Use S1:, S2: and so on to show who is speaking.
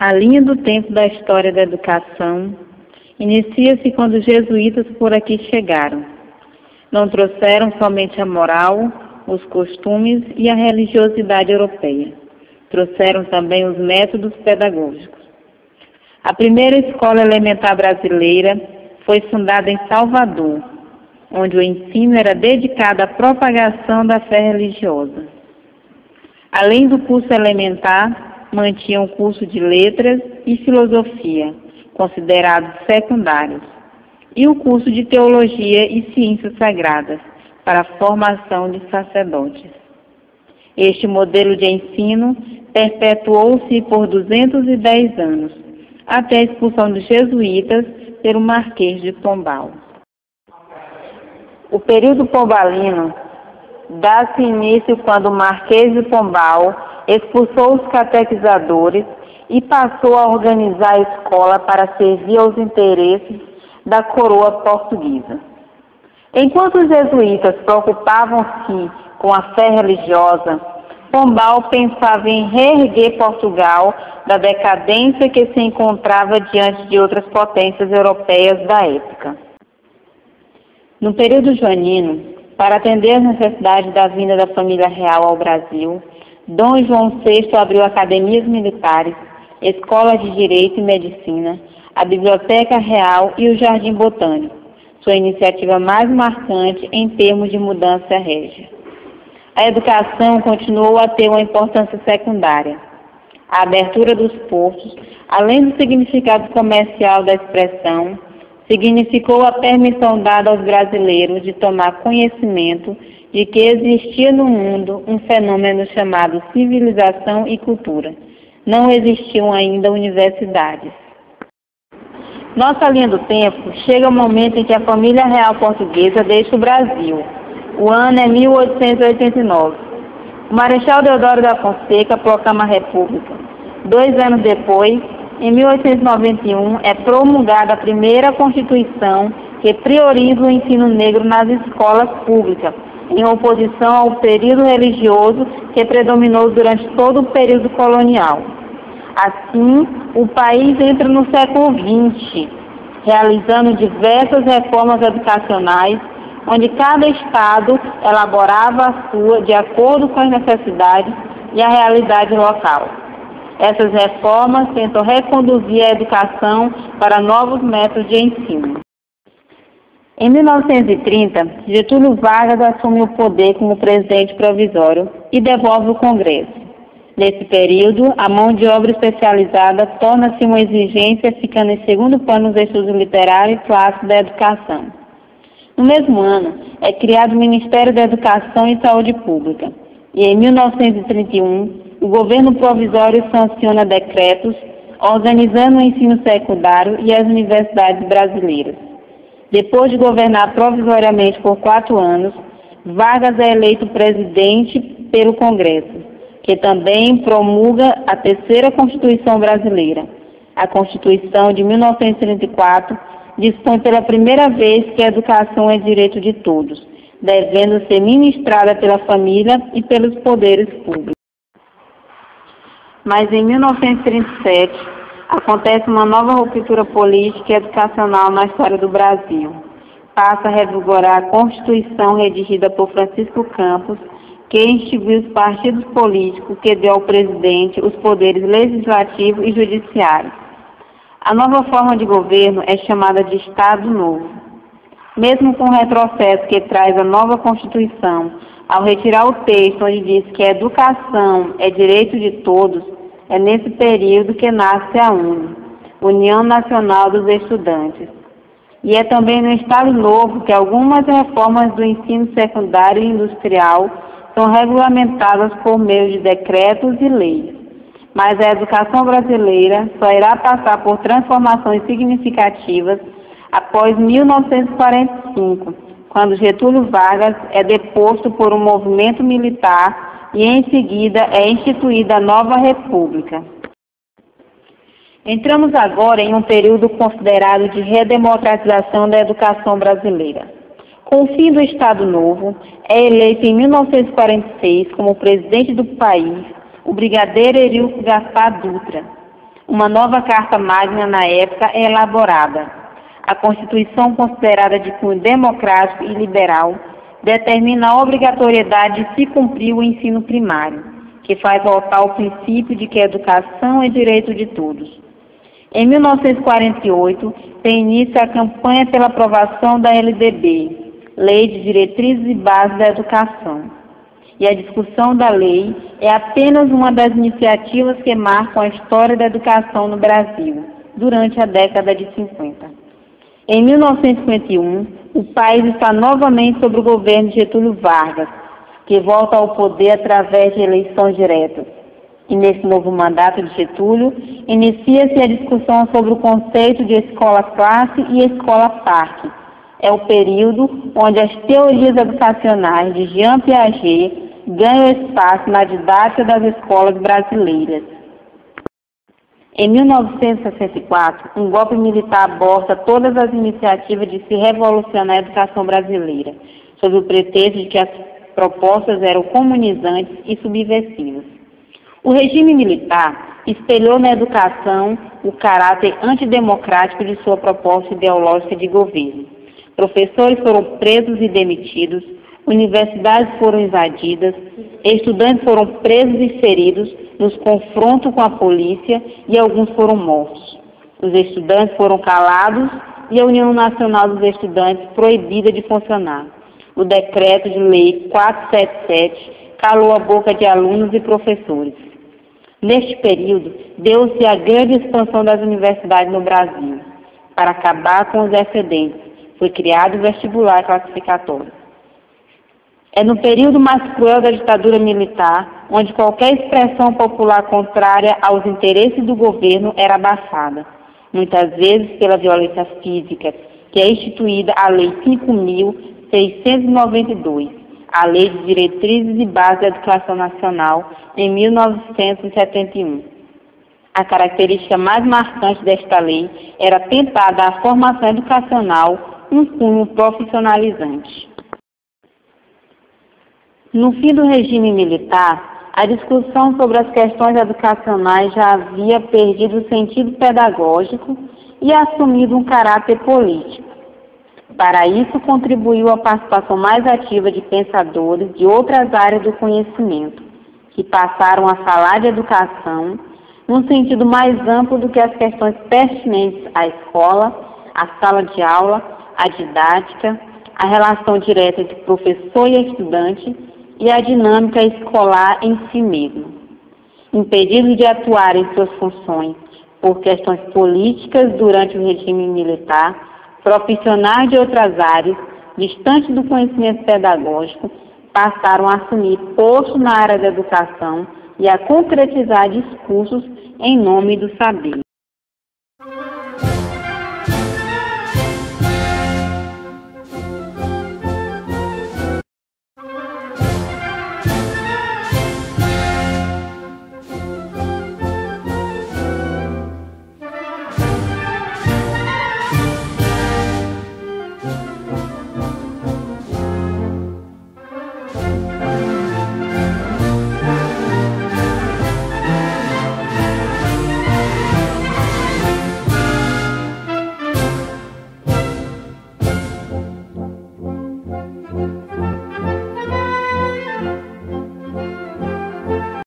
S1: A linha do tempo da história da educação inicia-se quando os jesuítas por aqui chegaram. Não trouxeram somente a moral, os costumes e a religiosidade europeia. Trouxeram também os métodos pedagógicos. A primeira escola elementar brasileira foi fundada em Salvador, onde o ensino era dedicado à propagação da fé religiosa. Além do curso elementar, mantinham o curso de letras e filosofia, considerados secundários, e o curso de teologia e ciências sagradas, para a formação de sacerdotes. Este modelo de ensino perpetuou-se por 210 anos, até a expulsão dos jesuítas pelo Marquês de Pombal. O período pombalino dá-se início quando o Marquês de Pombal expulsou os catequizadores e passou a organizar a escola para servir aos interesses da coroa portuguesa. Enquanto os jesuítas preocupavam-se com a fé religiosa, Pombal pensava em reerguer Portugal da decadência que se encontrava diante de outras potências europeias da época. No período joanino, para atender às necessidades da vinda da família real ao Brasil, Dom João VI abriu academias militares, escolas de direito e medicina, a Biblioteca Real e o Jardim Botânico, sua iniciativa mais marcante em termos de mudança régia. A educação continuou a ter uma importância secundária. A abertura dos portos, além do significado comercial da expressão, significou a permissão dada aos brasileiros de tomar conhecimento de que existia no mundo um fenômeno chamado civilização e cultura. Não existiam ainda universidades. Nossa linha do tempo chega ao momento em que a família real portuguesa deixa o Brasil. O ano é 1889. O Marechal Deodoro da Fonseca proclama a República. 2 anos depois, em 1891, é promulgada a primeira Constituição que prioriza o ensino negro nas escolas públicas, em oposição ao período religioso que predominou durante todo o período colonial. Assim, o país entra no século XX, realizando diversas reformas educacionais, onde cada estado elaborava a sua de acordo com as necessidades e a realidade local. Essas reformas tentam reconduzir a educação para novos métodos de ensino. Em 1930, Getúlio Vargas assume o poder como presidente provisório e devolve o Congresso. Nesse período, a mão de obra especializada torna-se uma exigência, ficando em segundo plano nos estudos literários e clássicos da educação. No mesmo ano, é criado o Ministério da Educação e Saúde Pública, e em 1931, o governo provisório sanciona decretos organizando o ensino secundário e as universidades brasileiras. Depois de governar provisoriamente por 4 anos, Vargas é eleito presidente pelo Congresso, que também promulga a terceira Constituição brasileira. A Constituição de 1934 dispõe pela primeira vez que a educação é direito de todos, devendo ser ministrada pela família e pelos poderes públicos. Mas em 1937, acontece uma nova ruptura política e educacional na história do Brasil. Passa a revigorar a Constituição redigida por Francisco Campos, que instituiu os partidos políticos, que deu ao presidente os poderes legislativo e judiciário. A nova forma de governo é chamada de Estado Novo. Mesmo com o retrocesso que traz a nova Constituição, ao retirar o texto onde diz que a educação é direito de todos, é nesse período que nasce a UNE, União Nacional dos Estudantes. E é também no Estado Novo que algumas reformas do ensino secundário e industrial são regulamentadas por meio de decretos e leis. Mas a educação brasileira só irá passar por transformações significativas após 1945, quando Getúlio Vargas é deposto por um movimento militar e em seguida é instituída a nova República. Entramos agora em um período considerado de redemocratização da educação brasileira. Com o fim do Estado Novo, é eleito em 1946 como presidente do país o brigadeiro Eurico Gaspar Dutra. Uma nova Carta Magna na época é elaborada. A Constituição, considerada de cunho democrático e liberal, determina a obrigatoriedade de se cumprir o ensino primário, que faz voltar ao princípio de que a educação é direito de todos. Em 1948, tem início a campanha pela aprovação da LDB, Lei de Diretrizes e Bases da Educação. E a discussão da lei é apenas uma das iniciativas que marcam a história da educação no Brasil, durante a década de 50. Em 1951, o país está novamente sob o governo de Getúlio Vargas, que volta ao poder através de eleições diretas. E nesse novo mandato de Getúlio, inicia-se a discussão sobre o conceito de escola-classe e escola-parque. É o período onde as teorias educacionais de Jean Piaget ganham espaço na didática das escolas brasileiras. Em 1964, um golpe militar aborta todas as iniciativas de se revolucionar a educação brasileira, sob o pretexto de que as propostas eram comunizantes e subversivas. O regime militar espelhou na educação o caráter antidemocrático de sua proposta ideológica de governo. Professores foram presos e demitidos, universidades foram invadidas, estudantes foram presos e feridos nos confrontos com a polícia e alguns foram mortos. Os estudantes foram calados e a União Nacional dos Estudantes proibida de funcionar. O decreto de lei 477 calou a boca de alunos e professores. Neste período, deu-se a grande expansão das universidades no Brasil. Para acabar com os excedentes, foi criado o vestibular classificatório. É no período mais cruel da ditadura militar, onde qualquer expressão popular contrária aos interesses do governo era abafada, muitas vezes pela violência física, que é instituída a Lei 5.692, a Lei de Diretrizes e Bases da Educação Nacional, em 1971. A característica mais marcante desta lei era tentar dar à formação educacional um cunho profissionalizante. No fim do regime militar, a discussão sobre as questões educacionais já havia perdido o sentido pedagógico e assumido um caráter político. Para isso, contribuiu a participação mais ativa de pensadores de outras áreas do conhecimento, que passaram a falar de educação num sentido mais amplo do que as questões pertinentes à escola, à sala de aula, à didática, à relação direta entre professor e estudante e à dinâmica escolar em si mesmo. Impedidos de atuar em suas funções por questões políticas durante o regime militar, profissionais de outras áreas, distantes do conhecimento pedagógico, passaram a assumir postos na área da educação e a concretizar discursos em nome do saber.